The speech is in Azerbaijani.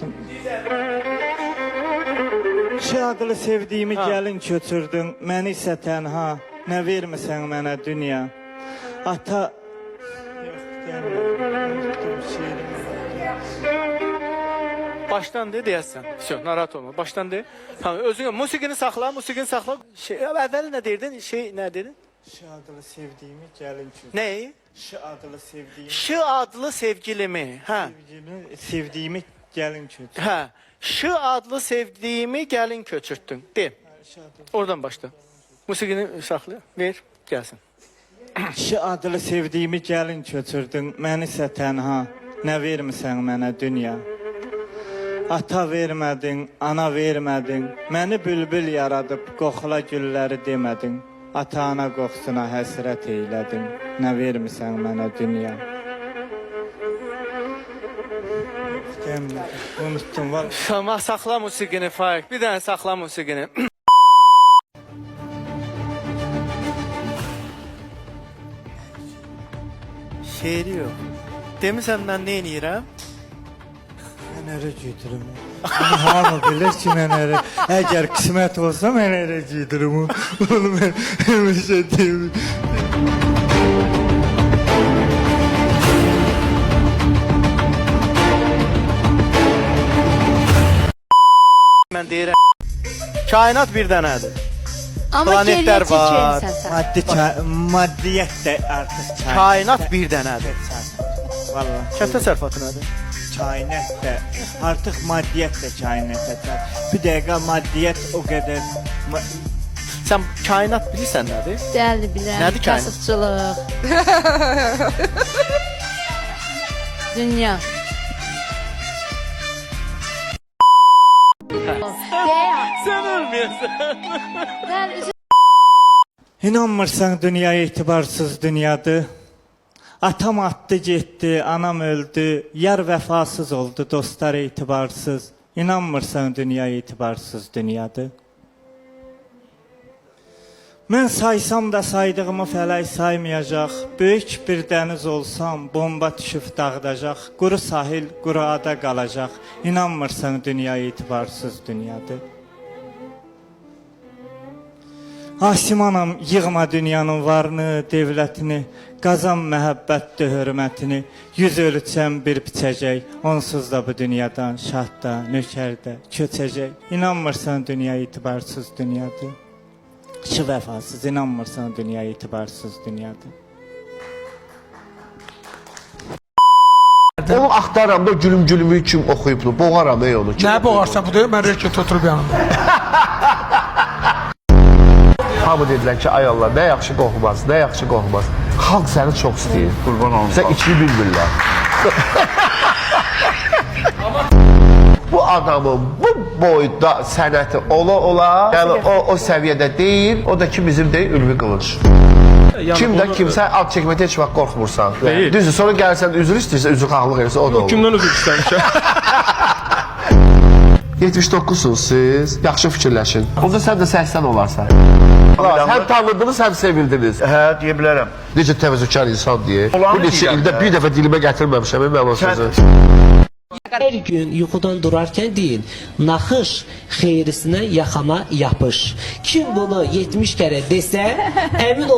unuttum. Şu adlı sevdiğimi gelin köçürdün, məni isə tənha, nə vermisən mənə dünya. Ata... Yox, gəlmir, unuttum şeirimi. Baştan de deyəsən. Все, narahat olma. Baştan de. Tamam, özün musiqini saxla, musiqini saxla. Əvvəli nə deyirdin? Nə dedin? Şu adlı sevdiğimi gelin köçürdün. Nəyi? Şu adlı sevdiğimi... Şı adlı sevgilimi. Hə. Sevdiğimi gelin köçürdün. Hə. Şı adlı sevdiyimi gəlin köçürtdün. De. Oradan başla. Musiqini saxla. Ver, gəlsin. Şu adlı sevdiğimi gelin köçürdün, məni isə tənha, nə vermisən mənə dünya. Ata vermədin, ana vermədin, məni bülbül yaradıb, qoxula gülləri demədin. Ata-ana qoxusuna həsrət eylədin, nə vermisən mənə dünya. Unuttum, var. Tamam, saxla musiqini Faiq. Bir dənə saxla musiqini. Şeiri yox. Demisən mən nə edirəm? Mən ərə gedirim. Hamı bilir ki, mən ərə. Əgər qismət olsa, mən ərə gedirim. Onu mən həmişə deyim. Mən deyirəm. Kainat bir dənədir. Amma Planetlər geriyə var. çəkirsən sən. Maddiyyət də artıq Kainat bir dənədir. Vallahi. Kənd təsərrüfatı nədir? Kainat da artıq maddiyyət də kainata çat. Bir dəqiqə maddiyyət o qədər Sən kainat bilirsən nədir? Dəli bilirəm. Nədir kainat? Kasıbçılıq. Dünya. Sən ölməyəsən. Dəli İnanmırsan dünya etibarsız dünyadır. Atam attı getdi, anam öldü, yar vəfasız oldu, dostlar etibarsız. İnanmırsan dünya etibarsız dünyadır. Mən saysam da saydığımı fələk saymayacaq. Böyük bir dəniz olsam, bomba düşüb dağıdacaq. Quru sahil, quru ada qalacaq. İnanmırsan dünya etibarsız dünyadır. Asimanam, yığma dünyanın varını, devlətini, qazan məhəbbətli hörmətini, yüz ölçəm bir biçəcək, onsuz da bu dünyadan şahda, nökərdə köçəcək. İnanmırsan dünya etibarsız dünyadır. Şu vəfasız, inanmırsan dünya etibarsız dünyadır. Onu axtaram da gülüm kim oxuyubdu. Boğaram ey onu. Nə boğarsa bu deyir, mən reket oturub yanımda. Hamı dedilər ki, ay Allah, nə yaxşı qoxmaz, nə yaxşı qoxmaz. Xalq səni çox istəyir. Qurban olun. Sən içini bilmirlər. Bu adamın bu boyda sənəti ola, yəni o səviyyədə deyil, o da ki bizim deyil, Ülvi Qılınc. Kim də kimsə ad çəkməkdə heç vaxt qorxmursan. Düzdür, sonra gəlsən üzr istəyirsə, üzr xahlıq edirsə, o da olur. Kimdən üzr istəmişəm? 79'sunuz siz, yaxşı fikirləşin. Onda sən də 80 olarsan. Həm tanıdınız, həm sevildiniz. Hə, deyə bilərəm. Necə təvəzzükar insan deyir. Olanı Bu neçə deyirəm ildə də. bir dəfə dilimə gətirməmişəm, mən o sözü. Her gün yuxudan durarkən deyin, naxış xeyrisinə yaxama yapış. Kim bunu 70 kere desə, əmin ol